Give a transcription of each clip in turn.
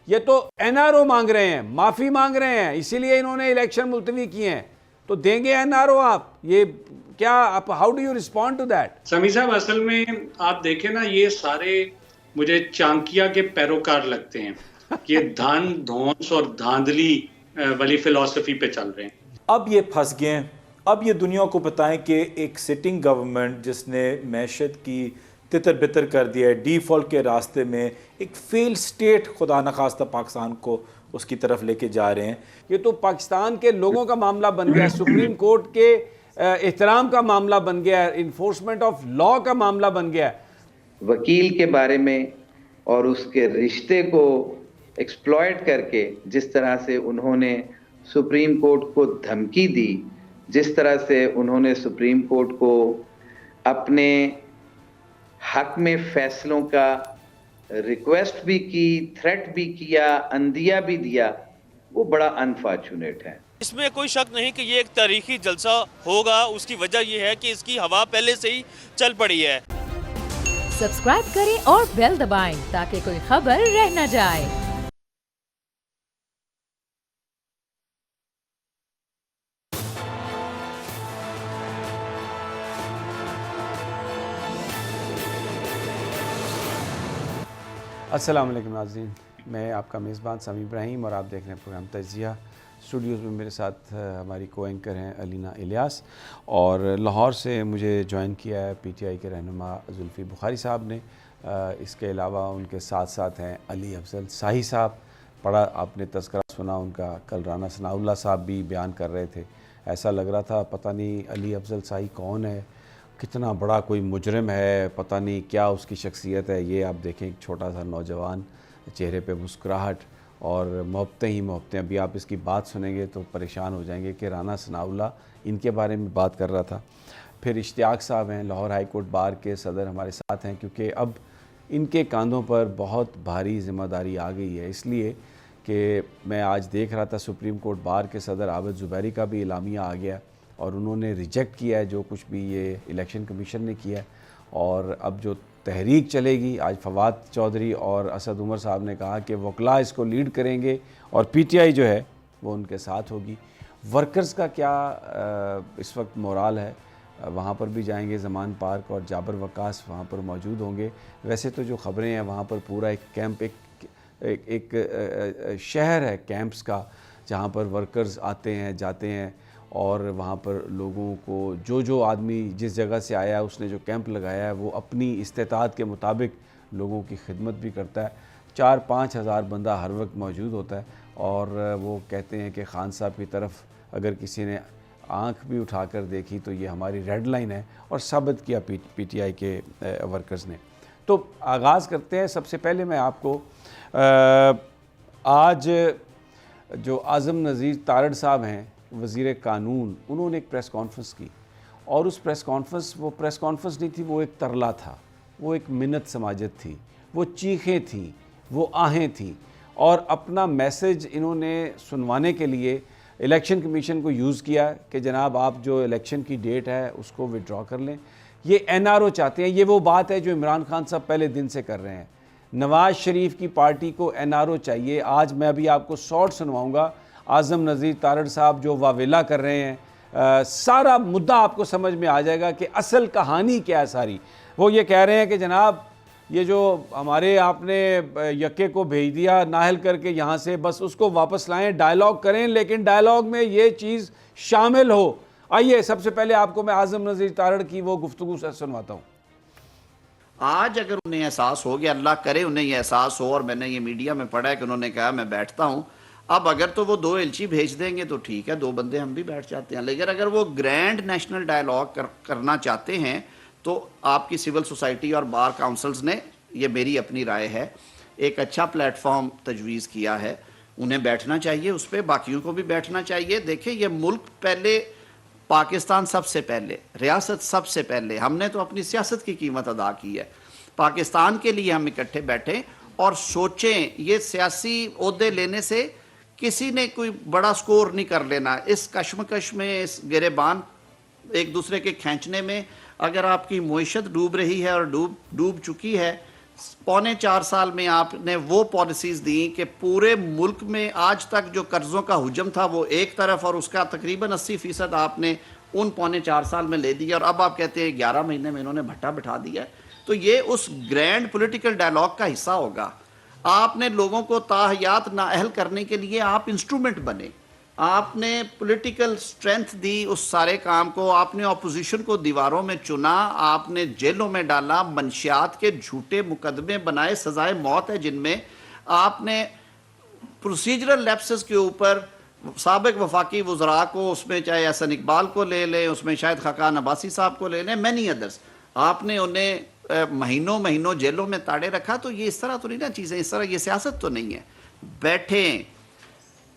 ये तो एनआरओ मांग रहे हैं, माफी मांग रहे हैं, इसीलिए इन्होंने इलेक्शन मुलतवी किए हैं। तो देंगे एनआरओ आप? ये क्या आप, how do you respond to that? Sami साहब, असल में आप देखें ना, ये सारे मुझे चाणक्य के पैरोकार लगते हैं। ये धान धौंस और धांधली वाली फिलॉसफी पे चल रहे हैं। अब ये फंस गए हैं। अब ये दुनिया को बताएं कि एक सिटिंग गवर्नमेंट जिसने मैशत की तितर बितर कर दिया है, डिफ़ॉल्ट के रास्ते में एक फेल स्टेट खुदा न खास्ता पाकिस्तान को उसकी तरफ लेके जा रहे हैं। ये तो पाकिस्तान के लोगों का मामला बन गया, सुप्रीम कोर्ट के एहतराम का मामला बन गया, इन्फोर्समेंट ऑफ लॉ का मामला बन गया। वकील के बारे में और उसके रिश्ते को एक्सप्लॉयट करके जिस तरह से उन्होंने सुप्रीम कोर्ट को धमकी दी, जिस तरह से उन्होंने सुप्रीम कोर्ट को अपने हक में फैसलों का रिक्वेस्ट भी की, थ्रेट भी किया, अंदिया भी दिया, वो बड़ा अनफॉर्चुनेट है। इसमें कोई शक नहीं कि ये एक तारीखी जलसा होगा। उसकी वजह यह है कि इसकी हवा पहले से ही चल पड़ी है। सब्सक्राइब करें और बेल दबाएं ताकि कोई खबर रह न जाए। अस्सलाम वालेकुम नाज़रीन, मैं आपका मेज़बान समी इब्राहिम और आप देख रहे हैं प्रोग्राम तजिया। स्टूडियोज़ में मेरे साथ हमारी को एंकर हैं अलीना इलियास, और लाहौर से मुझे ज्वाइन किया है पीटीआई के रहनुमा जुल्फ़ी बुखारी साहब ने। इसके अलावा उनके साथ साथ हैं अली अफजल शाही साहब। बड़ा आपने तज़किरा सुना उनका, कल राना सनाउल्लाह साहब भी बयान कर रहे थे। ऐसा लग रहा था पता नहीं अली अफजल शाही कौन है, कितना बड़ा कोई मुजरिम है, पता नहीं क्या उसकी शख्सियत है। ये आप देखें, एक छोटा सा नौजवान, चेहरे पे मुस्कुराहट और मोहब्बतें ही मोहब्बतें। अभी आप इसकी बात सुनेंगे तो परेशान हो जाएंगे कि राना सनाउल्लाह इनके बारे में बात कर रहा था। फिर इश्तियाक साहब हैं, लाहौर हाई कोर्ट बार के सदर, हमारे साथ हैं, क्योंकि अब इनके कांधों पर बहुत भारी ज़िम्मेदारी आ गई है। इसलिए कि मैं आज देख रहा था सुप्रीम कोर्ट बार के सदर आबिद ज़ुबैरी का भी इलामिया आ गया और उन्होंने रिजेक्ट किया है जो कुछ भी ये इलेक्शन कमीशन ने किया है। और अब जो तहरीक चलेगी, आज फवाद चौधरी और असद उमर साहब ने कहा कि वकला इसको लीड करेंगे और पीटीआई जो है वो उनके साथ होगी। वर्कर्स का क्या इस वक्त मोराल है, वहाँ पर भी जाएंगे। ज़मान पार्क और जाबर वकास वहाँ पर मौजूद होंगे। वैसे तो जो ख़बरें हैं वहाँ पर पूरा एक कैंप, एक शहर है कैंप्स का, जहाँ पर वर्कर्स आते हैं जाते हैं और वहाँ पर लोगों को, जो आदमी जिस जगह से आया है उसने जो कैंप लगाया है वो अपनी इस्तेताअत के मुताबिक लोगों की खिदमत भी करता है। 4-5 हज़ार बंदा हर वक्त मौजूद होता है। और वो कहते हैं कि खान साहब की तरफ अगर किसी ने आंख भी उठाकर देखी तो ये हमारी रेड लाइन है, और साबित किया पीटीआई के वर्कर्स ने। तो आगाज़ करते हैं। सबसे पहले मैं आपको आज जो आज़म नज़ीर तारड़ साहब हैं, वज़ीर कानून, उन्होंने एक प्रेस कॉन्फ्रेंस की, और उस प्रेस कॉन्फ्रेंस, वो प्रेस कॉन्फ्रेंस नहीं थी, वो एक तरला था, वो एक मिन्नत समाजत थी, वो चीखें थीं, वो आहें थीं, और अपना मैसेज इन्होंने सुनवाने के लिए इलेक्शन कमीशन को यूज़ किया कि जनाब आप जो इलेक्शन की डेट है उसको विड्रॉ कर लें। ये एनआरओ चाहते हैं। ये वो बात है जो इमरान खान साहब पहले दिन से कर रहे हैं। नवाज़ शरीफ की पार्टी को एनआरओ चाहिए। आज मैं अभी आपको शॉर्ट सुनवाऊँगा, आज़म नज़ीर तारड़ साहब जो वावेला कर रहे हैं, सारा मुद्दा आपको समझ में आ जाएगा कि असल कहानी क्या है सारी। वो ये कह रहे हैं कि जनाब ये जो हमारे आपने यक्के को भेज दिया नाहल करके यहाँ से, बस उसको वापस लाएं, डायलॉग करें, लेकिन डायलॉग में ये चीज़ शामिल हो। आइए सबसे पहले आपको मैं आज़म नज़ीर तारड़ की वो गुफ्तगू सुनवाता हूँ। आज अगर उन्हें एहसास हो गया, अल्लाह करे उन्हें ये एहसास हो, और मैंने ये मीडिया में पढ़ा है कि उन्होंने कहा मैं बैठता हूँ, अब अगर तो वो 2 एलची भेज देंगे तो ठीक है, 2 बंदे हम भी बैठ जाते हैं। लेकिन अगर वो ग्रैंड नेशनल डायलॉग करना चाहते हैं तो आपकी सिविल सोसाइटी और बार काउंसिल्स ने, ये मेरी अपनी राय है, एक अच्छा प्लेटफॉर्म तजवीज़ किया है। उन्हें बैठना चाहिए उस पर, बाकियों को भी बैठना चाहिए। देखें, ये मुल्क पहले, पाकिस्तान सबसे पहले, रियासत सबसे पहले, हमने तो अपनी सियासत की कीमत अदा की है। पाकिस्तान के लिए हम इकट्ठे बैठें और सोचें। ये सियासी ओहदे लेने से किसी ने कोई बड़ा स्कोर नहीं कर लेना। इस कश्मकश में, इस गिरेबान एक दूसरे के खींचने में, अगर आपकी मुईशत डूब रही है और डूब चुकी है, पौने 4 साल में आपने वो पॉलिसीज दी कि पूरे मुल्क में आज तक जो कर्जों का हुजम था वो एक तरफ, और उसका तकरीबन 80% आपने उन पौने 4 साल में ले दिया, और अब आप कहते हैं 11 महीने में इन्होंने भट्टा बिठा दिया है। तो ये उस ग्रैंड पॉलिटिकल डायलॉग का हिस्सा होगा। आपने लोगों को ताहयात नाअहल करने के लिए आप इंस्ट्रूमेंट बने, आपने पॉलिटिकल स्ट्रेंथ दी उस सारे काम को, आपने अपोजिशन को दीवारों में चुना, आपने जेलों में डाला, मंशियात के झूठे मुकदमे बनाए, सजाए मौत है जिनमें, आपने प्रोसीजरल लैप्सेस के ऊपर साबिक वफाकी वज़रा को, उसमें चाहे एहसन इकबाल को ले लें, उसमें शायद खाकान अब्बासी साहब को ले लें, मैनी अदर्स, आपने उन्हें महीनों महीनों जेलों में ताड़े रखा। तो ये इस तरह तो नहीं ना चीज़ें, इस तरह ये सियासत तो नहीं है। बैठें,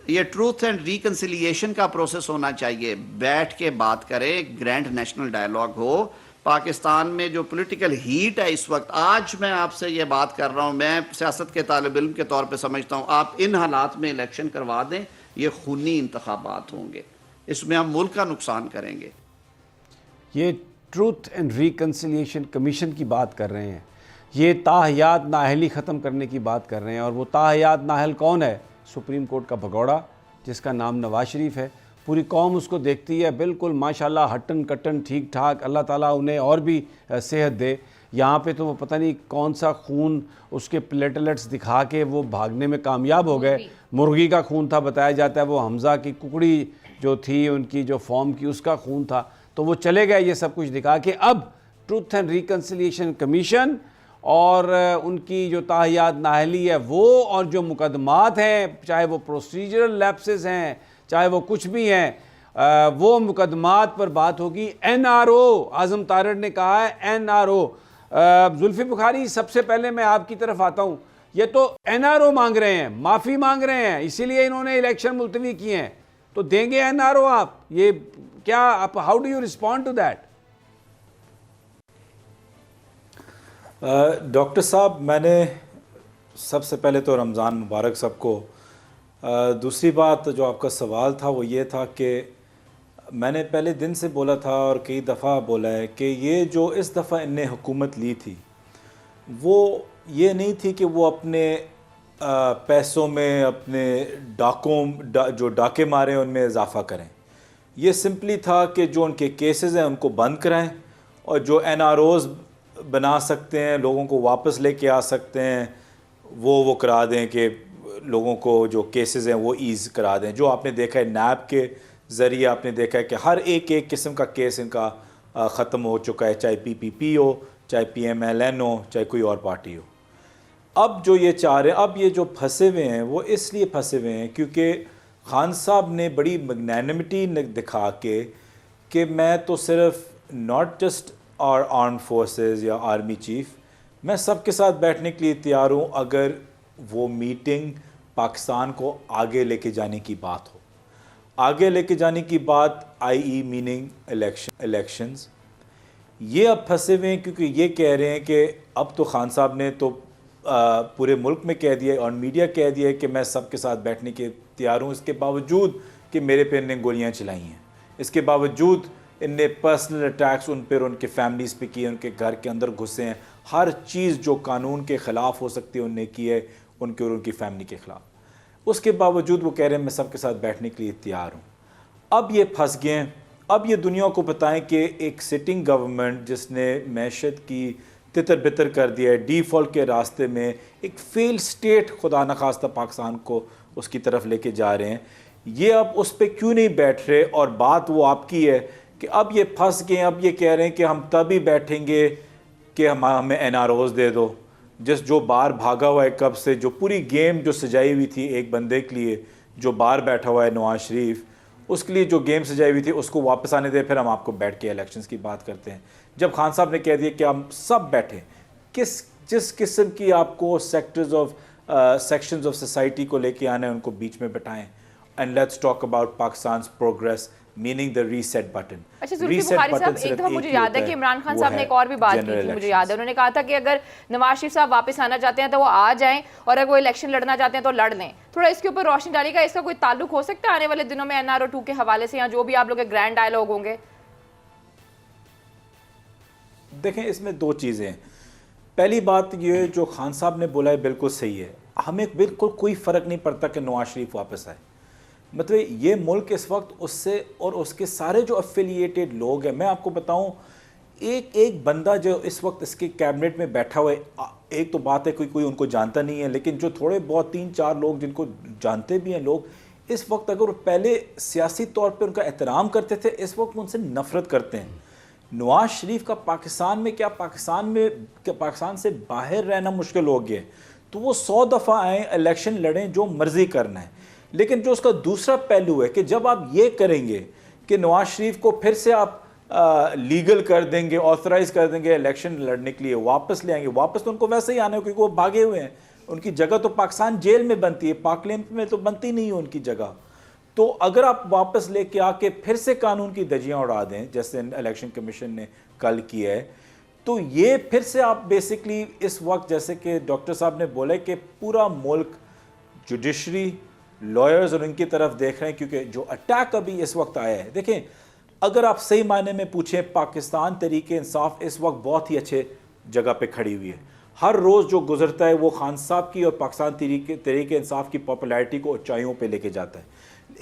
ये ट्रूथ एंड रिकन्सिलिएशन का प्रोसेस होना चाहिए, बैठ के बात करें, ग्रैंड नेशनल डायलॉग हो। पाकिस्तान में जो पॉलिटिकल हीट है इस वक्त, आज मैं आपसे ये बात कर रहा हूँ, मैं सियासत के तालिब इल्म के तौर पे समझता हूँ, आप इन हालात में इलेक्शन करवा दें, ये खूनी इंतखाबात होंगे, इसमें हम मुल्क का नुकसान करेंगे। ये ट्रूथ एंड रिकन्सिलिएशन कमीशन की बात कर रहे हैं, ये ताहयात नाअहली ख़त्म करने की बात कर रहे हैं। और वो ताहयात नाअहल कौन है? सुप्रीम कोर्ट का भगौड़ा जिसका नाम नवाज शरीफ है। पूरी कौम उसको देखती है, बिल्कुल माशाल्लाह हट्टन कट्टन ठीक ठाक, अल्लाह ताला उन्हें और भी सेहत दे। यहाँ पे तो वो पता नहीं कौन सा खून उसके प्लेटलेट्स दिखा के वो भागने में कामयाब हो गए। मुर्गी का खून था बताया जाता है, वो हमज़ा की कुकड़ी जो थी उनकी जो फॉर्म की उसका खून था, तो वो चले गए ये सब कुछ दिखा के। अब ट्रूथ एंड रिकन्सिलिएशन कमीशन और उनकी जो ताहयात नाअहली है वो, और जो मुकदमात हैं, चाहे वो प्रोसीजरल लैप्सेस हैं, चाहे वो कुछ भी हैं, वो मुकदमात पर बात होगी। NRO, आज़म तारड़ ने कहा है NRO। जुल्फी बुखारी, सबसे पहले मैं आपकी तरफ आता हूँ, ये तो NRO मांग रहे हैं, माफ़ी मांग रहे हैं, इसीलिए इन्होंने इलेक्शन मुलतवी किए हैं, तो देंगे NRO आप? ये क्या आप, how do you respond to that? Doctor साहब, मैंने सबसे पहले तो रमज़ान मुबारक सबको। दूसरी बात जो आपका सवाल था वो ये था कि मैंने पहले दिन से बोला था और कई दफ़ा बोला है कि ये जो इस दफ़ा इनने हुकूमत ली थी वो ये नहीं थी कि वो अपने पैसों में, अपने जो डाके मारे उनमें इजाफ़ा करें। ये सिंपली था कि जो उनके केसेस हैं उनको बंद कराएं, और जो NROs बना सकते हैं, लोगों को वापस लेके आ सकते हैं, वो करा दें कि लोगों को जो केसेस हैं वो ईज़ करा दें। जो आपने देखा है नैब के ज़रिए, आपने देखा है कि हर एक किस्म का केस इनका ख़त्म हो चुका है, चाहे PPP हो, चाहे PMLN हो, चाहे कोई और पार्टी हो। अब जो ये चाह रहे हैं, अब ये जो फंसे हुए हैं वो इसलिए फंसे हुए हैं क्योंकि खान साहब ने बड़ी मैग्नैनिमिटी दिखा के कि मैं तो सिर्फ नॉट जस्ट और आर्म फोर्सेस या आर्मी चीफ, मैं सबके साथ बैठने के लिए तैयार हूँ अगर वो मीटिंग पाकिस्तान को आगे लेके जाने की बात हो। आगे लेके जाने की बात IE मीनिंग इलेक्शंस। ये अब फंसे हुए हैं क्योंकि ये कह रहे हैं कि अब तो खान साहब ने तो पूरे मुल्क में कह दिया और मीडिया कह दिया कि मैं सबके साथ बैठने के तैयार हूँ, इसके बावजूद कि मेरे पे इन्हें गोलियाँ चलाई हैं, इसके बावजूद इनने पर्सनल अटैक्स उन पर, उनके फैमिलीज़ पे किए, उनके घर के अंदर घुसे हैं, हर चीज़ जो कानून के ख़िलाफ़ हो सकती है उनने की है उनके और उनकी फैमिली के ख़िलाफ़। उसके बावजूद वो कह रहे हैं मैं सबके साथ बैठने के लिए तैयार हूँ। अब ये फंस गए हैं। अब ये दुनिया को बताएं कि एक सिटिंग गवर्नमेंट जिसने मैशत की तितर बितर कर दिया है, डिफ़ॉल्ट के रास्ते में एक फेल स्टेट खुदा न खास्ता पाकिस्तान को उसकी तरफ लेके जा रहे हैं, ये अब उस पर क्यों नहीं बैठ रहे? और बात वो आपकी है कि अब ये फंस गए, अब ये कह रहे हैं कि हम तभी बैठेंगे कि हमें NROs दे दो। जो बाहर भागा हुआ है कब से, जो पूरी गेम जो सजाई हुई थी एक बंदे के लिए जो बाहर बैठा हुआ है नवाज शरीफ, उसके लिए जो गेम सजाई हुई थी उसको वापस आने दे, फिर हम आपको बैठ के इलेक्शंस की बात करते हैं। जब खान साहब ने कह दिया कि हम सब बैठे, जिस किस्म की आपको सेक्शंस ऑफ सोसाइटी को लेके आना है उनको बीच में बैठाएं, and let's talk about Pakistan progress meaning the reset button. अच्छा जुल्फी बुखारी साहब, एक दफ़ा मुझे याद है कि इमरान खान साहब ने एक और भी बात की थी, मुझे याद है उन्होंने कहा था कि अगर नवाज शरीफ साहब वापस आना चाहते हैं तो वो आ जाएं और अगर वो इलेक्शन लड़ना चाहते हैं तो लड़ लें। थोड़ा इसके ऊपर रोशनी डालिएगा, इसका कोई ताल्लुक हो सकता है आने वाले दिनों में NRO 2 के हवाले से, या जो भी आप लोग के ग्रैंड डायलॉग होंगे? देखें, इसमें दो चीज़ें हैं। पहली बात ये जो खान साहब ने बोला है बिल्कुल सही है। हमें बिल्कुल कोई फ़र्क नहीं पड़ता कि नवाज शरीफ वापस आए। मतलब ये मुल्क इस वक्त उससे और उसके सारे जो एफिलिएटेड लोग हैं, मैं आपको बताऊं, एक एक बंदा जो इस वक्त इसके कैबिनेट में बैठा हुआ है, एक तो बात है कोई उनको जानता नहीं है, लेकिन जो थोड़े बहुत 3-4 लोग जिनको जानते भी हैं लोग, इस वक्त अगर पहले सियासी तौर पे उनका एहतराम करते थे, इस वक्त उनसे नफ़रत करते हैं। नवाज शरीफ का पाकिस्तान में क्या, पाकिस्तान से बाहर रहना मुश्किल हो गया, तो वो 100 दफ़ा आए, इलेक्शन लड़ें, जो मर्ज़ी करना है। लेकिन जो उसका दूसरा पहलू है कि जब आप ये करेंगे कि नवाज शरीफ को फिर से आप लीगल कर देंगे, ऑथराइज़ कर देंगे इलेक्शन लड़ने के लिए, वापस ले आएंगे, वापस तो उनको वैसे ही आना है क्योंकि वो भागे हुए हैं। उनकी जगह तो पाकिस्तान जेल में बनती है, पार्लियामेंट में तो बनती नहीं है उनकी जगह। तो अगर आप वापस लेके आके फिर से कानून की धज्जियां उड़ा दें, जैसे इलेक्शन कमीशन ने कल किया है, तो ये फिर से आप बेसिकली इस वक्त, जैसे कि डॉक्टर साहब ने बोला कि पूरा मुल्क जुडिशरी, लॉयर्स और इनकी तरफ देख रहे हैं, क्योंकि जो अटैक अभी इस वक्त आया है, देखें अगर आप सही मायने में पूछें, पाकिस्तान तहरीक इंसाफ इस वक्त बहुत ही अच्छे जगह पे खड़ी हुई है। हर रोज़ जो गुजरता है वो खान साहब की और पाकिस्तान तहरीक इंसाफ की पॉपुलैरिटी को ऊंचाइयों पे लेके जाता है।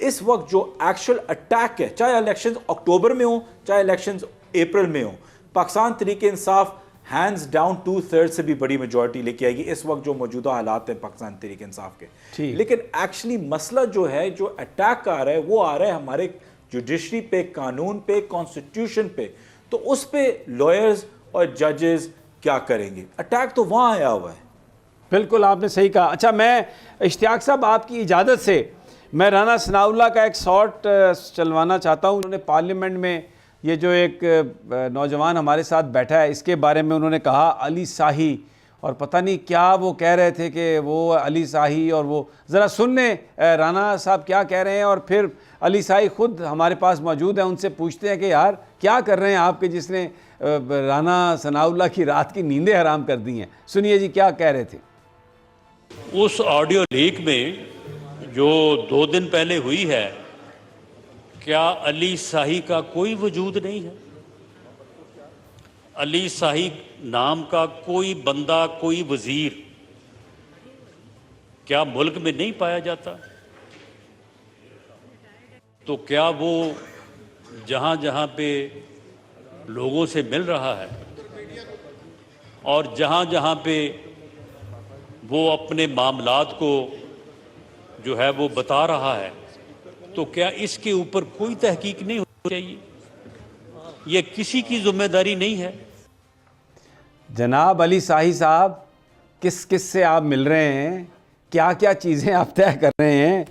इस वक्त जो एक्चुअल अटैक है, चाहे इलेक्शन अक्टूबर में हो चाहे इलेक्शन अप्रैल में हो, पाकिस्तान तहरीक इंसाफ हैंड्स डाउन 2/3 से भी बड़ी मेजॉरिटी लेके आएगी इस वक्त जो मौजूदा हालात हैं पाकिस्तान तहरीक इंसाफ के। लेकिन एक्चुअली मसला जो है, जो अटैक आ रहा है, वो आ रहा है हमारे जुडिशरी पे, कानून पे, कॉन्स्टिट्यूशन पे। तो उस पे लॉयर्स और जजेस क्या करेंगे? अटैक तो वहाँ आया हुआ है। बिल्कुल आपने सही कहा। अच्छा, मैं इश्तियाक साहब आपकी इजाज़त से मैं राना सनाउल्लाह का एक शॉट चलवाना चाहता हूँ। उन्होंने पार्लियामेंट में ये जो एक नौजवान हमारे साथ बैठा है, इसके बारे में उन्होंने कहा अली शाही, और पता नहीं क्या वो कह रहे थे कि वो अली शाही, और वो ज़रा सुनने राना साहब क्या कह रहे हैं, और फिर अली शाही ख़ुद हमारे पास मौजूद है, उनसे पूछते हैं कि यार क्या कर रहे हैं आपके जिसने राना सनाउल्लाह की रात की नींदें हराम कर दी हैं। सुनिए जी क्या कह रहे थे। उस ऑडियो लीक में जो 2 दिन पहले हुई है, क्या अली शाही का कोई वजूद नहीं है? अली शाही नाम का कोई बंदा, कोई वजीर क्या मुल्क में नहीं पाया जाता? तो क्या वो जहां जहां पे लोगों से मिल रहा है और जहां जहां पे वो अपने मामलात को जो है वो बता रहा है, तो क्या इसके ऊपर कोई तहकीक नहीं होनी चाहिए? ये किसी की जिम्मेदारी नहीं है। जनाब अली शाही साहब, किस किस से आप मिल रहे हैं, क्या क्या चीज़ें आप तय कर रहे हैं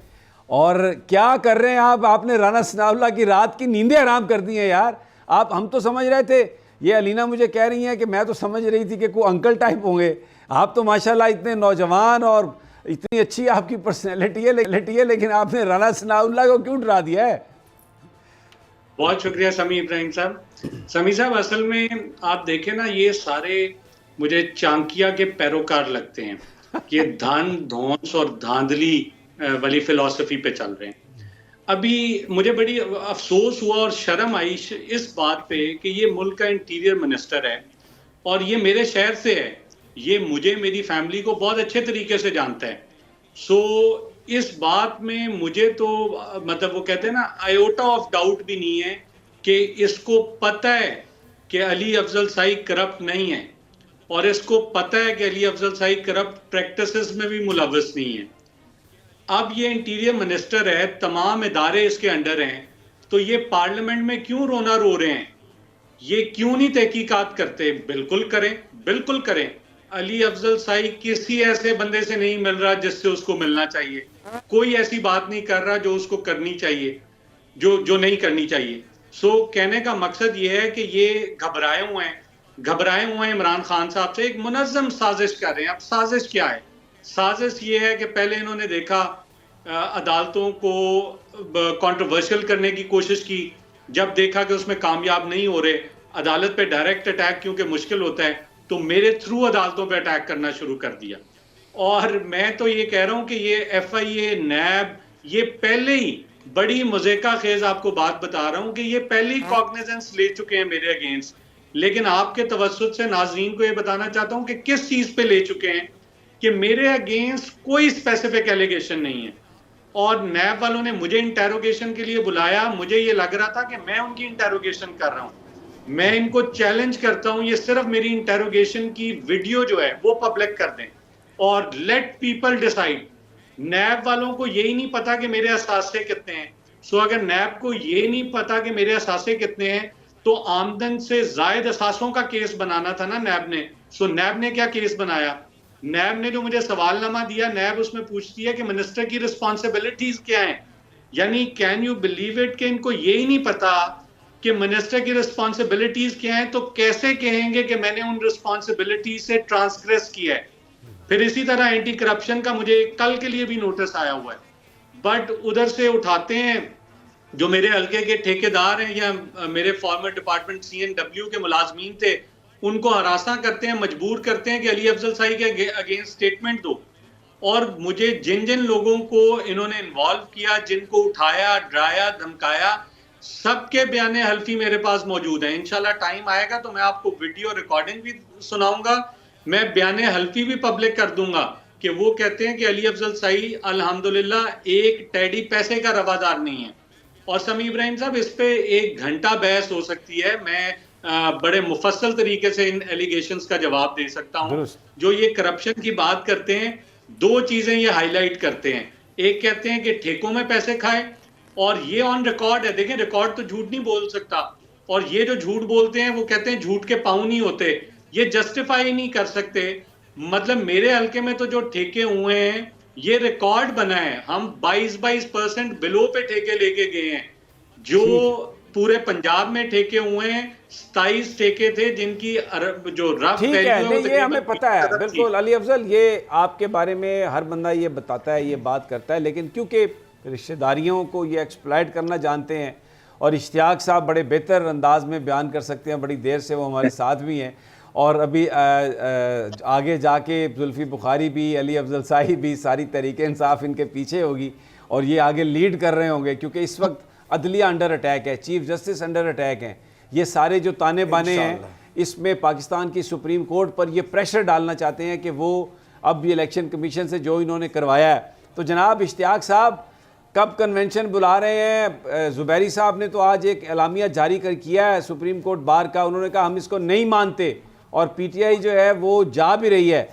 और क्या कर रहे हैं आप? आपने राना सनाउल्लाह की रात की नींदें हराम कर दी हैं यार। हम तो समझ रहे थे, ये अलीना मुझे कह रही हैं कि मैं तो समझ रही थी कि कोई अंकल टाइप होंगे। आप तो माशाल्लाह इतने नौजवान और इतनी अच्छी आपकी पर्सनैलिटी है, लेकिन आपने राना सनाउल्लाह को क्यों डरा दिया है? बहुत शुक्रिया समी इब्राहिम साहब। समी साहब, असल में आप देखें ना, ये सारे मुझे चांकिया के पैरोकार लगते हैं। ये धान धौंस और धांधली वाली फिलॉसफी पे चल रहे हैं। अभी मुझे बड़ी अफसोस हुआ और शर्म आई इस बात पे कि ये मुल्क का इंटीरियर मिनिस्टर है और ये मेरे शहर से है, ये मुझे, मेरी फैमिली को बहुत अच्छे तरीके से जानता है। सो इस बात में मुझे तो मतलब वो कहते हैं ना, आयोटा ऑफ डाउट भी नहीं है कि इसको पता है कि अली अफजल शाही करप्ट नहीं है, और इसको पता है कि अली अफजल शाही करप्ट प्रैक्टिसेस में भी मुलव्वस नहीं है। अब ये इंटीरियर मिनिस्टर है, तमाम इदारे इसके अंडर हैं, तो ये पार्लियामेंट में क्यों रोना रो रहे हैं? ये क्यों नहीं तहकीकात करते? बिल्कुल करें, बिल्कुल करें। अली अफजल शाही किसी ऐसे बंदे से नहीं मिल रहा जिससे उसको मिलना चाहिए। कोई ऐसी बात नहीं कर रहा जो उसको करनी चाहिए, जो नहीं करनी चाहिए। सो कहने का मकसद ये है कि ये घबराए हुए हैं इमरान खान साहब से, एक मुनज़्ज़म साजिश कर रहे हैं। अब साजिश क्या है? साजिश ये है कि पहले इन्होंने देखा अदालतों को कंट्रोवर्शियल करने की कोशिश की, जब देखा कि उसमें कामयाब नहीं हो रहे, अदालत पे डायरेक्ट अटैक क्योंकि मुश्किल होता है, तो मेरे थ्रू अदालतों पे अटैक करना शुरू कर दिया। और मैं तो ये कह रहा हूँ कि ये FIA, नैब, ये पहले ही बड़ी मुज़ेका खेज आपको बात बता रहा हूँ कि ये पहले ही कॉग्निजेंस ले चुके हैं मेरे अगेंस्ट। लेकिन आपके तवज्जुह से नाजरीन को ये बताना चाहता हूं कि किस चीज पे ले चुके हैं कि मेरे अगेंस्ट कोई स्पेसिफिक एलिगेशन नहीं है, और नैब वालों ने मुझे इंटेरोगेशन के लिए बुलाया, मुझे ये लग रहा था कि मैं उनकी इंटेरोगेशन कर रहा हूं। मैं इनको चैलेंज करता हूं, ये सिर्फ मेरी इंटेरोगेशन की वीडियो जो है वो पब्लिक कर दें और लेट पीपल डिसाइड। नैब वालों को यही नहीं पता कि मेरे असासे कितने हैं। सो अगर नैब को ये नहीं पता कि मेरे असासे कितने हैं तो आमदन से जायद असासों का केस बनाना था ना नैब ने। सो नैब ने क्या केस बनाया? नैब ने जो मुझे सवालनामा दिया, नैब उसमें पूछती है कि मिनिस्टर की रिस्पॉन्सिबिलिटीज क्या हैं। यानी कैन यू बिलीव इट कि इनको यही नहीं पता कि मिनिस्टर की रिस्पॉन्सिबिलिटीज क्या हैं, तो कैसे कहेंगे कि मैंने उन रिस्पॉन्सिबिलिटीज से ट्रांसग्रेस किया है। फिर इसी तरह एंटी करप्शन का मुझे कल के लिए भी नोटिस आया हुआ है, बट उधर से उठाते हैं जो मेरे हल्के के ठेकेदार हैं या मेरे फॉर्मर डिपार्टमेंट CNW के मुलाजमीन थे, उनको हरासा करते हैं, मजबूर करते हैं कि अली अफजल साई के अगेंस्ट स्टेटमेंट दो। और मुझे जिन जिन लोगों को इन्होंने इन्वॉल्व किया, जिनको उठाया, डराया, धमकाया, सबके बयाने हल्फी मेरे पास मौजूद हैं। इंशाल्लाह टाइम आएगा तो मैं आपको वीडियो रिकॉर्डिंग भी सुनाऊंगा, मैं बयाने हल्फी भी पब्लिक कर दूंगा कि वो कहते हैं कि अली अफजल साई अल्हम्दुलिल्लाह एक टेडी पैसे का रवादार नहीं है। और समी इब्राहिम साहब, इस पे 1 घंटा बहस हो सकती है, मैं बड़े मुफस्सल तरीके से इन एलिगेशंस का जवाब दे सकता हूं। जो ये करप्शन की बात करते हैं, 2 चीजें ये हाईलाइट करते हैं। एक कहते हैं कि ठेकों में पैसे खाए, और ये ऑन रिकॉर्ड है, देखें रिकॉर्ड तो झूठ नहीं बोल सकता, और ये जो झूठ बोलते हैं वो कहते हैं झूठ के पाँव नहीं होते, ये जस्टिफाई नहीं कर सकते। मतलब मेरे हल्के में तो जो ठेके हुए हैं ये रिकॉर्ड बना है, हम 22% बिलो पे ठेके लेके गए हैं। जो पूरे पंजाब में ठेके हुए हैं 27 ठेके थे जिनकी जो रफ ठीक है, नहीं ये हमें पता है बिल्कुल अली अफजल, ये आपके बारे में हर बंदा ये बताता है, ये बात करता है, लेकिन क्योंकि रिश्तेदारियों को ये एक्सप्लॉइट करना जानते हैं और इश्तियाक साहब बड़े बेहतर अंदाज में बयान कर सकते हैं, बड़ी देर से वो हमारे साथ भी हैं, और अभी आगे जाके जुल्फ़ी बुखारी भी, अली अफजल साई भी, सारी तहरीक इंसाफ इनके पीछे होगी और ये आगे लीड कर रहे होंगे, क्योंकि इस वक्त अदलिया अंडर अटैक है, चीफ जस्टिस अंडर अटैक हैं। ये सारे जो ताने बाने हैं, इसमें पाकिस्तान की सुप्रीम कोर्ट पर ये प्रेशर डालना चाहते हैं कि वो अब ये इलेक्शन कमीशन से जो इन्होंने करवाया है, तो जनाब इश्तियाक साहब कब कन्वेंशन बुला रहे हैं? ज़ुबैरी साहब ने तो आज एक एलामिया जारी कर किया है सुप्रीम कोर्ट बार का, उन्होंने कहा हम इसको नहीं मानते, और PTI जो है वो जा भी रही है,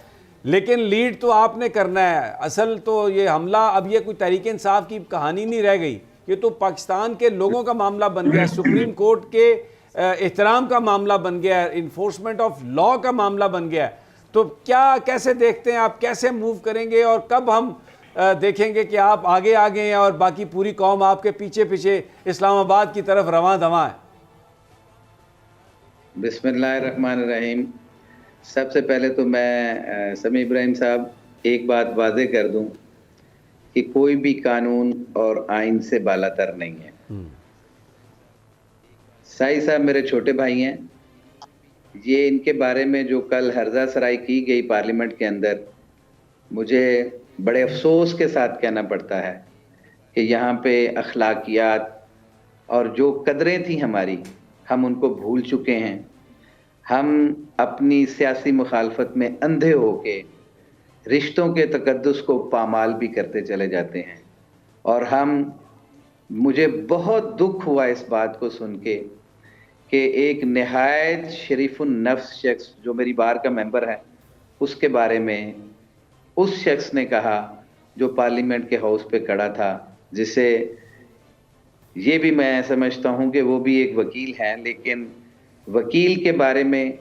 लेकिन लीड तो आपने करना है। असल तो ये हमला अब ये कोई तहरीक इंसाफ की कहानी नहीं रह गई, ये तो पाकिस्तान के लोगों का मामला बन गया, सुप्रीम कोर्ट के एहतराम का मामला बन गया है, इन्फोर्समेंट ऑफ लॉ का मामला बन गया है। तो क्या कैसे देखते हैं आप, कैसे मूव करेंगे, और कब हम देखेंगे कि आप आगे आ गए हैं और बाकी पूरी कौम आपके पीछे पीछे इस्लामाबाद की तरफ रवां दवां है? बिस्मिल्लाहिर्रहमानिर्रहीम। सबसे पहले तो मैं समी इब्राहिम साहब एक बात वाज़ेह कर दूं कि कोई भी कानून और आइन से बालातर नहीं है। साई साहब मेरे छोटे भाई हैं, ये इनके बारे में जो कल हर्जा सराई की गई पार्लियामेंट के अंदर, मुझे बड़े अफसोस के साथ कहना पड़ता है कि यहाँ पे अखलाकियात और जो कदरें थी हमारी, हम उनको भूल चुके हैं। हम अपनी सियासी मुखालफत में अंधे होके रिश्तों के तकद्दुस को पामाल भी करते चले जाते हैं। और मुझे बहुत दुख हुआ इस बात को सुन के कि एक नहायत शरीफुन नफ्स शख्स जो मेरी बार का मेंबर है, उसके बारे में उस शख्स ने कहा जो पार्लियामेंट के हाउस पे खड़ा था, जिसे ये भी मैं समझता हूँ कि वो भी एक वकील हैं, लेकिन वकील के बारे में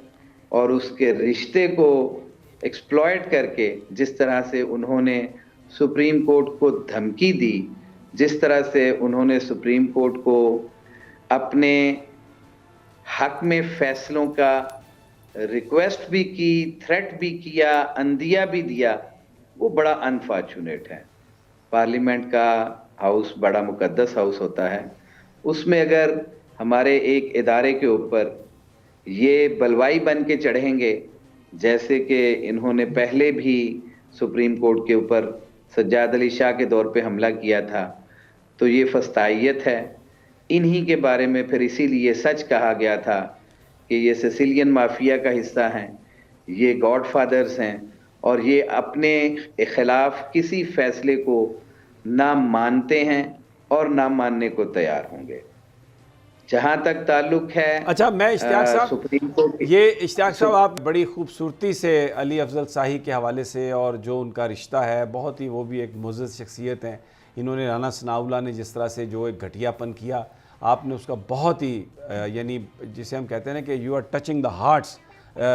और उसके रिश्ते को एक्सप्लॉइट करके जिस तरह से उन्होंने सुप्रीम कोर्ट को धमकी दी, जिस तरह से उन्होंने सुप्रीम कोर्ट को अपने हक में फैसलों का रिक्वेस्ट भी की, थ्रेट भी किया, अंदिया भी दिया, वो बड़ा अनफॉर्चुनेट है। पार्लियामेंट का हाउस बड़ा मुकद्दस हाउस होता है, उसमें अगर हमारे एक इदारे के ऊपर ये बलवाई बन के चढ़ेंगे, जैसे कि इन्होंने पहले भी सुप्रीम कोर्ट के ऊपर सज्जाद अली शाह के दौर पे हमला किया था, तो ये फस्तायत है। इन्हीं के बारे में फिर इसीलिए सच कहा गया था कि ये सिसिलियन माफिया का हिस्सा हैं, ये गॉडफादर्स हैं और ये अपने खिलाफ किसी फैसले को ना मानते हैं और ना मानने को तैयार होंगे। जहां तक ताल्लुक है, अच्छा, मैं इश्तियाक साहब, सुप्रीम कोर्ट, ये इश्तियाक साहब आप बड़ी खूबसूरती से अली अफजल शाही के हवाले से और जो उनका रिश्ता है, बहुत ही, वो भी एक मुअज़्ज़ज़ शख्सियत हैं। इन्होंने राना सनाउल्लाह ने जिस तरह से जो एक घटियापन किया, आपने उसका बहुत ही यानी जिसे हम कहते हैं ना कि you are touching the hearts,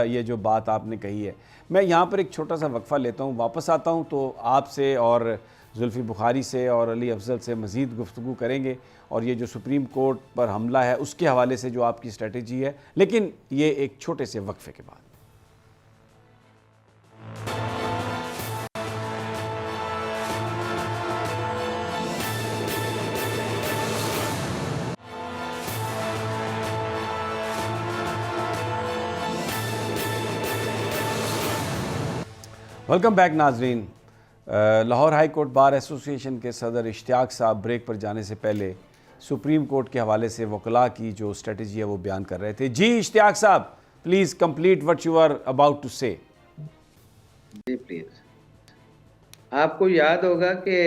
ये जो बात आपने कही है। मैं यहाँ पर एक छोटा सा वक्फ़ा लेता हूँ, वापस आता हूँ तो आपसे और जुल्फ़ी बुखारी से और अली अफजल से मज़ीद गुफ्तगू करेंगे और ये जो सुप्रीम कोर्ट पर हमला है उसके हवाले से जो आपकी स्ट्रेटजी है, लेकिन ये एक छोटे से वक्फे के बाद। वेलकम बैक नाजरीन। Lahore high court bar association के सदर इश्तियाक साहब ब्रेक पर जाने से पहले सुप्रीम कोर्ट के हवाले से वकला की जो स्ट्रेटजी है वो बयान कर रहे थे। जी इश्तियाक साहब, please complete what you are about to say. जी प्लीज। आपको याद होगा कि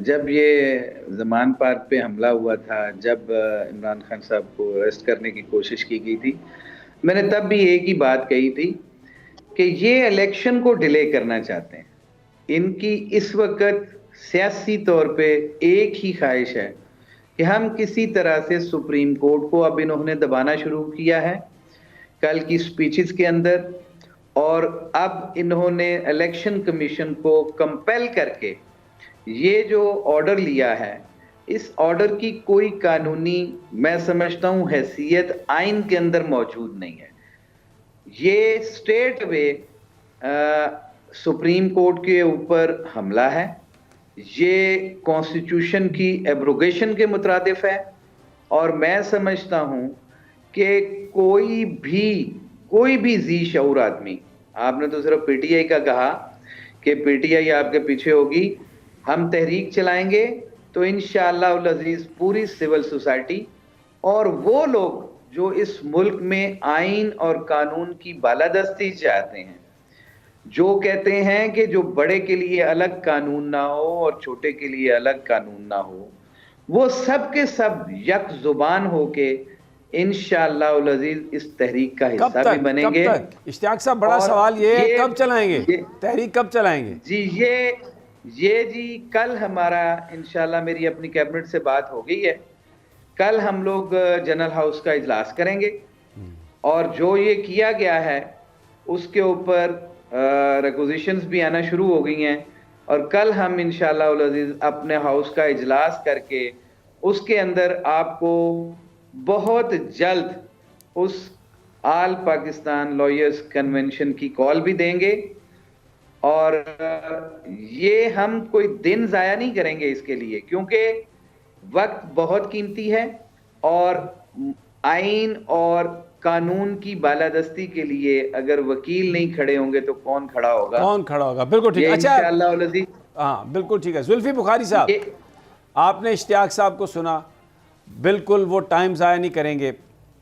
जब ये ज़मान पार्क पे हमला हुआ था, जब इमरान खान साहब को अरेस्ट करने की कोशिश की गई थी, मैंने तब भी एक ही बात कही थी कि ये इलेक्शन को डिले करना चाहते हैं। इनकी इस वक्त सियासी तौर पे एक ही ख्वाहिश है कि हम किसी तरह से सुप्रीम कोर्ट को, अब इन्होंने दबाना शुरू किया है कल की स्पीचेस के अंदर, और अब इन्होंने इलेक्शन कमीशन को कंपेल करके ये जो ऑर्डर लिया है, इस ऑर्डर की कोई कानूनी, मैं समझता हूं, हैसियत आइन के अंदर मौजूद नहीं है। ये स्ट्रेट वे सुप्रीम कोर्ट के ऊपर हमला है, ये कॉन्स्टिट्यूशन की एब्रोगेशन के मुतरादिफ है, और मैं समझता हूं कि कोई भी जी शऊर आदमी, आपने तो सिर्फ पीटीआई का कहा कि पीटीआई आपके पीछे होगी, हम तहरीक चलाएंगे तो इंशाअल्लाह उल अजीज पूरी सिविल सोसाइटी और वो लोग जो इस मुल्क में आइन और कानून की बालादस्ती चाहते हैं, जो कहते हैं कि जो बड़े के लिए अलग कानून ना हो और छोटे के लिए अलग कानून ना हो, वो सब के सब यक जुबान होके इंशाअल्लाह उल अजीज इस तहरीक का हिस्सा भी बनेंगे। इश्तियाक साहब, बड़ा सवाल ये है, कब चलाएंगे तहरीक, कब चलाएंगे? जी ये जी कल हमारा इंशाअल्लाह, मेरी अपनी कैबिनेट से बात हो गई है, कल हम लोग जनरल हाउस का इजलास करेंगे और जो ये किया गया है उसके ऊपर रिक्वेजिशंस भी आना शुरू हो गई हैं, और कल हम इंशाअल्लाह उल अजीज अपने हाउस का इजलास करके उसके अंदर आपको बहुत जल्द उस आल पाकिस्तान लॉयर्स कन्वेंशन की कॉल भी देंगे, और ये हम कोई दिन जाया नहीं करेंगे इसके लिए, क्योंकि वक्त बहुत कीमती है और आइन और कानून की बालादस्ती के लिए अगर वकील नहीं खड़े होंगे तो कौन खड़ा होगा? बिल्कुल ठीक है। अच्छा, इंशाअल्लाह, हाँ बिल्कुल ठीक है। जुल्फी बुखारी साहब, आपने इश्तियाक साहब को सुना, बिल्कुल वो टाइम ज़ाया नहीं करेंगे,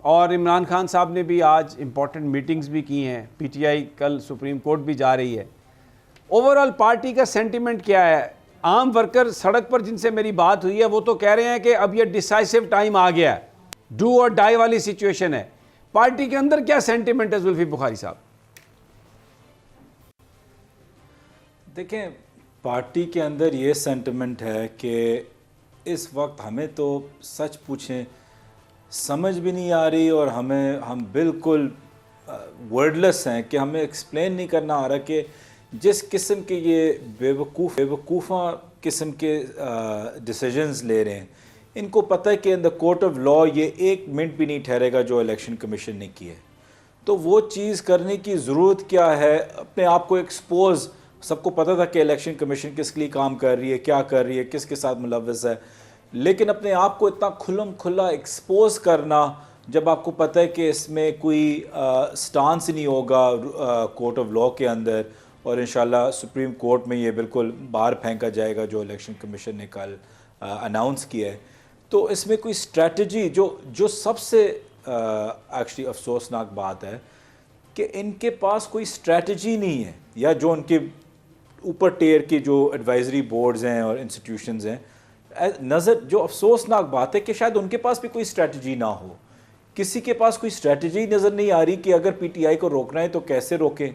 और इमरान खान साहब ने भी आज इम्पॉर्टेंट मीटिंग्स भी की हैं, पीटीआई कल सुप्रीम कोर्ट भी जा रही है। ओवरऑल पार्टी का सेंटिमेंट क्या है? आम वर्कर सड़क पर जिनसे मेरी बात हुई है वो तो कह रहे हैं कि अब ये डिसाइसिव टाइम आ गया है, डू और डाई वाली सिचुएशन है। पार्टी के अंदर क्या सेंटिमेंट है जुल्फी बुखारी साहब? देखें, पार्टी के अंदर ये सेंटिमेंट है कि इस वक्त हमें तो सच पूछें समझ भी नहीं आ रही, और हम बिल्कुल वर्डलेस हैं कि हमें एक्सप्लेन नहीं करना आ रहा कि जिस किस्म के ये बेवकूफ़ा किस्म के डिसीजंस ले रहे हैं, इनको पता है कि in the court of law ये एक मिनट भी नहीं ठहरेगा जो इलेक्शन कमीशन ने की है। तो वो चीज़ करने की ज़रूरत क्या है? अपने आप को एक्सपोज, सबको पता था कि इलेक्शन कमीशन किस लिए काम कर रही है, क्या कर रही है, किसके साथ मुलव्वस है, लेकिन अपने आप को इतना खुल्लम खुल्ला एक्सपोज करना जब आपको पता है कि इसमें कोई स्टांस नहीं होगा कोर्ट ऑफ लॉ के अंदर, और इंशाल्लाह सुप्रीम कोर्ट में ये बिल्कुल बाहर फेंका जाएगा जो इलेक्शन कमीशन ने कल अनाउंस किया है। तो इसमें कोई स्ट्रेटजी जो सबसे एक्चुअली अफसोसनाक बात है कि इनके पास कोई स्ट्रेटजी नहीं है, या जो उनके ऊपर टेयर की जो एडवाइजरी बोर्ड्स हैं और इंस्टीट्यूशंस हैं, नज़र जो अफसोसनाक बात है कि शायद उनके पास भी कोई स्ट्रेटजी ना हो। किसी के पास कोई स्ट्रेटजी नज़र नहीं आ रही कि अगर पीटीआई को रोकना है तो कैसे रोकें।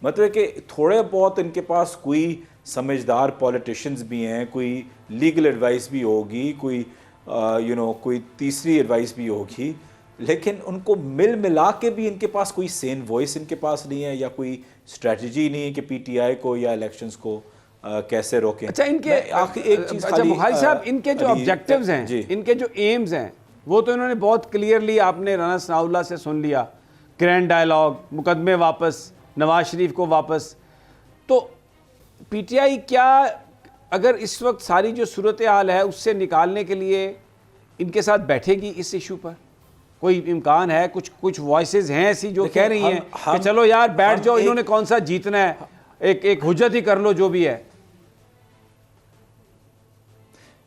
मतलब कि थोड़े बहुत इनके पास कोई समझदार पॉलिटिशियंस भी हैं, कोई लीगल एडवाइस भी होगी, कोई कोई तीसरी एडवाइस भी होगी, लेकिन उनको मिल मिला के भी इनके पास कोई सेन वॉइस इनके पास नहीं है, या कोई स्ट्रेटजी नहीं है कि पीटीआई को या इलेक्शंस को कैसे रोकें। अच्छा, इनके एक चीज़ अच्छा बुखारी साहब, इनके जो ऑब्जेक्टिव्स हैं, इनके जो एम्स हैं, वो तो इन्होंने बहुत क्लियरली, आपने राना सनाउल्लाह से सुन लिया, ग्रैंड डायलॉग, मुकदमे वापस, नवाज शरीफ को वापस। तो पीटीआई क्या अगर इस वक्त सारी जो सूरत हाल है उससे निकालने के लिए इनके साथ बैठेगी इस इशू पर? कोई इम्कान है? कुछ वॉइसेस हैं ऐसी जो कह रही हैं कि चलो यार बैठ जाओ, इन्होंने कौन सा जीतना है, एक हुज्जत ही कर लो जो भी है।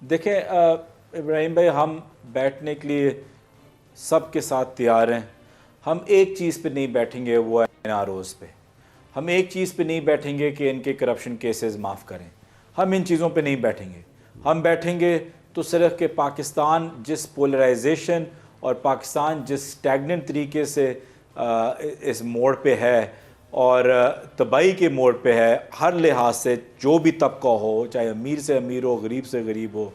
देखें इब्राहिम भाई, हम बैठने के लिए सबके साथ तैयार हैं। हम एक चीज़ पे नहीं बैठेंगे, वो है एनआरओज़ पे। हम एक चीज़ पे नहीं बैठेंगे कि इनके करप्शन केसेस माफ़ करें। हम इन चीज़ों पे नहीं बैठेंगे। हम बैठेंगे तो सिर्फ कि पाकिस्तान जिस पोलराइजेशन और पाकिस्तान जिस स्टैगनेंट तरीके से इस मोड़ पे है और तबाही के मोड़ पे है, हर लिहाज से जो भी तबका हो, चाहे अमीर से अमीर हो, गरीब से गरीब हो,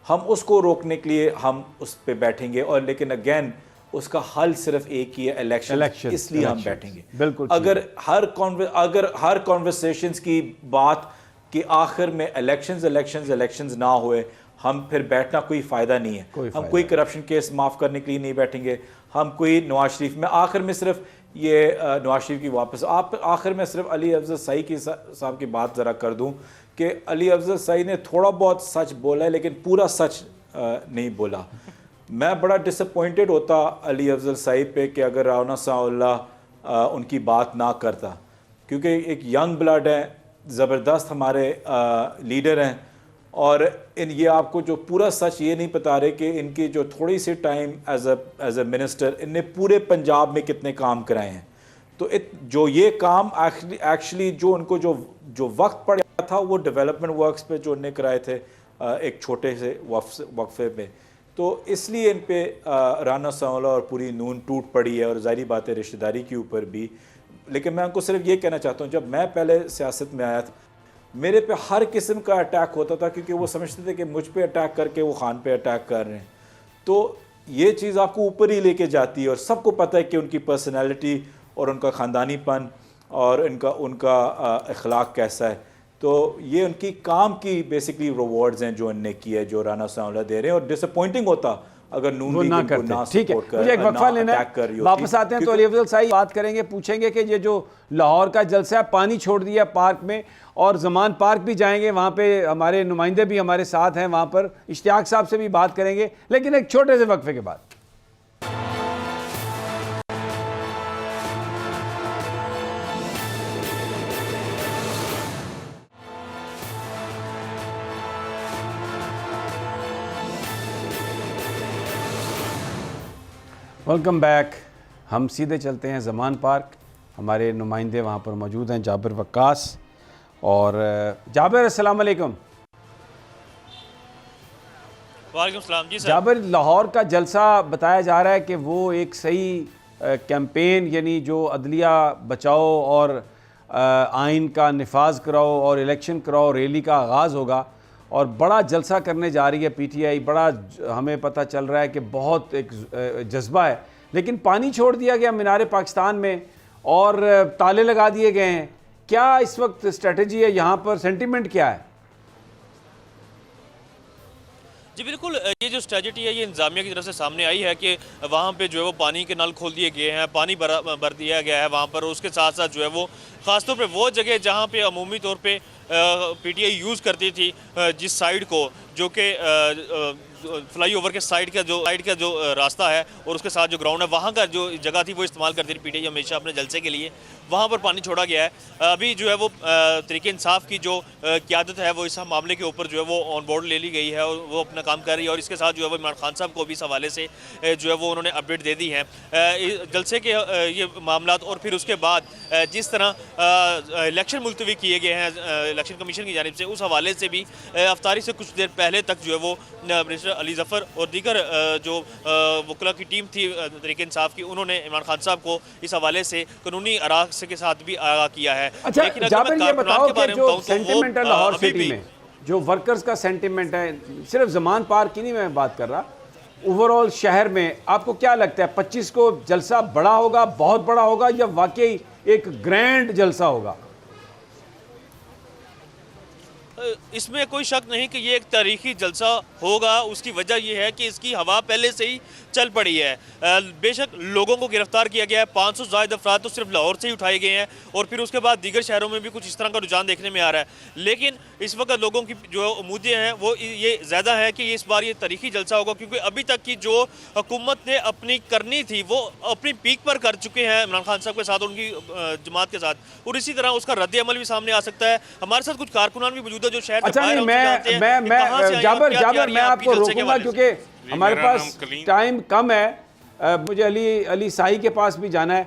हम उसको रोकने के लिए हम उस पे बैठेंगे। और लेकिन अगेन उसका हल सिर्फ एक ही है, इलेक्शन। इसलिए हम बैठेंगे। बिल्कुल। अगर हर कॉन्वर्सेशंस की बात कि आखिर में इलेक्शंस ना हुए, हम फिर बैठना कोई फ़ायदा नहीं है। हम कोई करप्शन केस माफ़ करने के लिए नहीं बैठेंगे। हम कोई नवाज शरीफ में आखिर में सिर्फ ये नवाज शरीफ की वापस, आप आखिर में सिर्फ अली अफजल सई की साहब की बात ज़रा कर दूं कि अली अफजल सई ने थोड़ा बहुत सच बोला है, लेकिन पूरा सच नहीं बोला। मैं बड़ा डिसअपॉइंटेड होता अली अफजल सई पे कि अगर राना सनाउल्लाह उनकी बात ना करता, क्योंकि एक यंग ब्लड है, ज़बरदस्त हमारे लीडर हैं, और ये आपको जो पूरा सच ये नहीं बता रहे कि इनकी जो थोड़ी सी टाइम एज अ मिनिस्टर इनने पूरे पंजाब में कितने काम कराए हैं। तो जो ये काम एक्चुअली जो उनको जो वक्त पड़ा था वो डेवलपमेंट वर्क्स पे जो उन्होंने कराए थे एक छोटे से वक्फे में। तो इसलिए इन पे राना सनाउल्लाह और पूरी नून टूट पड़ी है, और ज़ाहिर बात है रिश्तेदारी के ऊपर भी। लेकिन मैं उनको सिर्फ ये कहना चाहता हूँ, जब मैं पहले सियासत में आया था मेरे पे हर किस्म का अटैक होता था, क्योंकि वो समझते थे कि मुझ पे अटैक करके वो खान पे अटैक कर रहे हैं। तो ये चीज़ आपको ऊपर ही लेके जाती है, और सबको पता है कि उनकी पर्सनैलिटी और उनका ख़ानदानीपन और उनका अखलाक कैसा है। तो ये उनकी काम की बेसिकली रिवॉर्ड्स हैं जो उनने किए, जो राना सनाउल्लाह दे रहे हैं। और डिसअपॉइंटिंग होता अगर नून लीग ना करते। ठीक है, मुझे एक वक्फा लेना है, वापस आते हैं तो अली अफजल साहब बात करेंगे, पूछेंगे कि ये जो लाहौर का जलसा है, पानी छोड़ दिया पार्क में, और ज़मान पार्क भी जाएंगे, वहाँ पे हमारे नुमाइंदे भी हमारे साथ हैं, वहाँ पर इश्तियाक साहब से भी बात करेंगे, लेकिन एक छोटे से वक्फे के बाद। Welcome back. हम सीधे चलते हैं ज़मान पार्क, हमारे नुमाइंदे वहाँ पर मौजूद हैं, जाबिर वक्कास। और जाबिर, अस्सलाम वालेकुम। वालेकुम सलाम जी सर। जाबिर, लाहौर का जलसा बताया जा रहा है कि वो एक सही कैंपेन, यानी जो अदलिया बचाओ और आइन का निफाज कराओ और इलेक्शन कराओ रैली का आगाज़ होगा, और बड़ा जलसा करने जा रही है पीटीआई। बड़ा हमें पता चल रहा है कि बहुत एक जज्बा है, लेकिन पानी छोड़ दिया गया मीनार पाकिस्तान में और ताले लगा दिए गए हैं। क्या इस वक्त स्ट्रेटजी है यहाँ पर, सेंटिमेंट क्या है? जी बिल्कुल, ये जो स्ट्रेटजी है ये इंतजामिया की तरफ से सामने आई है कि वहाँ पे जो है वो पानी के नल खोल दिए गए हैं, पानी भर दिया गया है वहाँ पर। उसके साथ साथ जो है वो ख़ासतौर पे वो जगह जहाँ पे अमूमी तौर पे पीटीआई यूज़ करती थी जिस साइड को, जो कि फ्लाईओवर के साइड का जो रास्ता है और उसके साथ जो ग्राउंड है, वहाँ का जो जगह थी वो इस्तेमाल करती थी पीटीआई हमेशा अपने जलसे के लिए। वहाँ पर पानी छोड़ा गया है। अभी जो है वो तरीके इंसाफ की जो क़यादत है वो इस मामले के ऊपर जो है वो ऑन बोर्ड ले ली गई है और वो अपना काम कर रही है, और इसके साथ जो है वो इमरान खान साहब को भी इस हवाले से जो है वो उन्होंने अपडेट दे दी है जलसे के ये मामलात। और फिर उसके बाद जिस तरह इलेक्शन मुलतवी किए गए हैं इलेक्शन कमीशन की जानिब से, उस हवाले से भी अफ्तारी से कुछ देर पहले तक जो है वो मिनिस्टर अली ज़फ़र और दीगर जो वकला की टीम थी तरीके इंसाफ की, उन्होंने इमरान खान साहब को इस हवाले से कानूनी अराक के साथ भी आगाह किया है। अच्छा जाबिर, ये बताओ कि जो तो सेंटिमेंट है लाहौर सिटी में, जो वर्कर्स का सेंटिमेंट है, सिर्फ ज़मान पार्क की नहीं मैं बात कर रहा, ओवरऑल शहर में आपको क्या लगता है 25 को जलसा बड़ा होगा, बहुत बड़ा होगा, या वाकई एक ग्रैंड जलसा होगा? इसमें कोई शक नहीं कि ये एक तारीखी जलसा होगा। उसकी वजह यह है कि इसकी हवा पहले से ही चल पड़ी है। बेशक लोगों को गिरफ्तार किया गया है, 500 से ज़ायद अफराद तो सिर्फ लाहौर से ही उठाए गए हैं, और फिर उसके बाद दीगर शहरों में भी कुछ इस तरह का रुझान देखने में आ रहा है। लेकिन इस वक्त लोगों की जो उम्मीदें हैं वो ये ज़्यादा है कि इस बार ये तारीखी जलसा होगा, क्योंकि अभी तक की जो हुकूमत ने अपनी करनी थी वो अपनी पीक पर कर चुके हैं इमरान खान साहब के साथ, उनकी जमात के साथ, और इसी तरह उसका रद्द अमल भी सामने आ सकता है। हमारे साथ कुछ कारकुनान भी मौजूद है जो शहर अच्छा नहीं, मैं जाबर मैं आपको रोकूंगा क्योंकि हमारे पास टाइम कम है। मुझे अली साही के पास भी जाना है।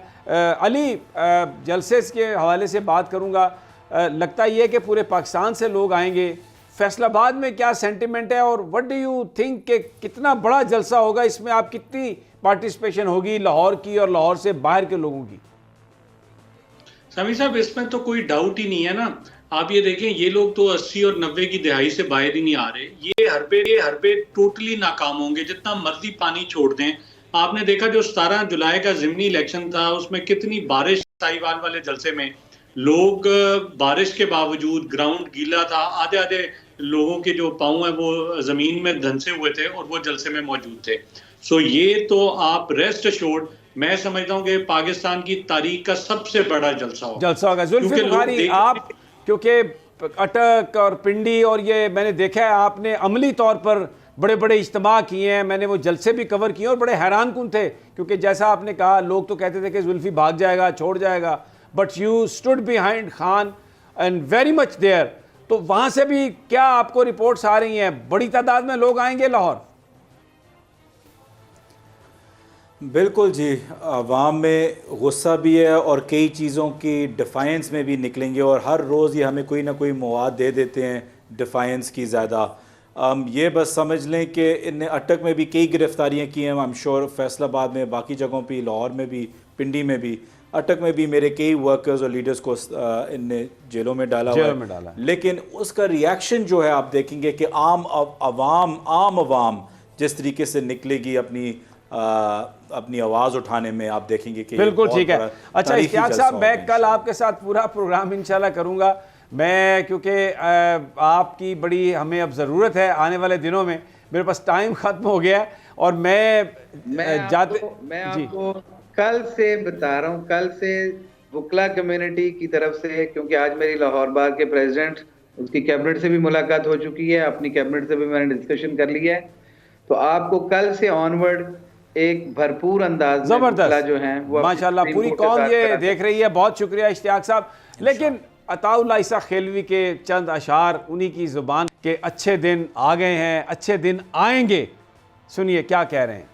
अली, जलसे के हवाले से बात करूंगा। लगता ये है कि पूरे पाकिस्तान से लोग आएंगे, फैसलाबाद में क्या सेंटिमेंट है, और व्हाट डू यू थिंक कि कितना बड़ा जलसा होगा, इसमें आप कितनी पार्टिसिपेशन होगी लाहौर की और लाहौर से बाहर के लोगों की? समी साहब, इसमें तो कोई डाउट ही नहीं है ना। आप ये देखें, ये लोग तो 80 और 90 की दहाई से बाहर ही नहीं आ रहे। ये हर पे टोटली नाकाम होंगे, जितना मर्जी पानी छोड़ दें। आपने देखा जो 17 जुलाई का ज़िमनी इलेक्शन था, उसमें कितनी बारिश, साहिवाल वाले जलसे में लोग बारिश के बावजूद, ग्राउंड गीला था, आधे आधे लोगों के जो पाँव हैं वो ज़मीन में धंसे हुए थे और वो जलसे में मौजूद थे। सो ये तो आप रेस्ट अश्योर्ड, मैं समझता हूँ कि पाकिस्तान की तारीख का सबसे बड़ा जलसा होगा। जुल्फिकार बुखारी, आप क्योंकि अटक और पिंडी और ये मैंने देखा है आपने अमली तौर पर बड़े बड़े इज्तिमा किए हैं, मैंने वो जलसे भी कवर किए और बड़े हैरान कुन थे, क्योंकि जैसा आपने कहा लोग तो कहते थे कि जुल्फी भाग जाएगा, छोड़ जाएगा, but you stood behind Khan and very much there. तो वहाँ से भी क्या आपको रिपोर्ट्स आ रही हैं, बड़ी तादाद में लोग आएंगे लाहौर? बिल्कुल जी, अवाम में गुस्सा भी है और कई चीज़ों की डिफाइंस में भी निकलेंगे, और हर रोज़ ये हमें कोई ना कोई मवाद दे देते हैं डिफाइंस की ज़्यादा। ये बस समझ लें कि इनने अटक में भी कई गिरफ्तारियाँ की हैं, आई एम श्योर फैसलाबाद में, बाकी जगहों पे, लाहौर में भी, पिंडी में भी, अटक में भी मेरे कई वर्कर्स और लीडर्स को इनने जेलों में डाला हुआ है। लेकिन उसका रिएक्शन जो है आप देखेंगे कि आम अवाम जिस तरीके से निकलेगी अपनी आवाज़ उठाने में, आप देखेंगे कि बिल्कुल ठीक है। अच्छा इश्तियाक साहब, मैं कल आपके साथ पूरा प्रोग्राम इंशाल्लाह करूंगा। मैं क्योंकि आपकी बड़ी हमें अब ज़रूरत है आने वाले दिनों में, मेरे पास टाइम ख़त्म हो गया है और मैं आपको कल से बता रहा हूँ, कल से वकला कम्युनिटी की तरफ से, क्योंकि आज मेरी लाहौर बार के प्रेसिडेंट, उसकी कैबिनेट से भी मुलाकात हो चुकी है, अपनी कैबिनेट से भी मैंने डिस्कशन कर लिया है, तो आपको कल से ऑनवर्ड एक भरपूर अंदाज जबरदस्त जो है वो माशाल्लाह पूरी कौम ये देख रही है। बहुत शुक्रिया इश्तियाक साहब। लेकिन अताउल्लाह ईसा खेलवी के चंद अशार, उन्हीं की ज़ुबान के अच्छे दिन आ गए हैं, अच्छे दिन आएंगे, सुनिए क्या कह रहे हैं।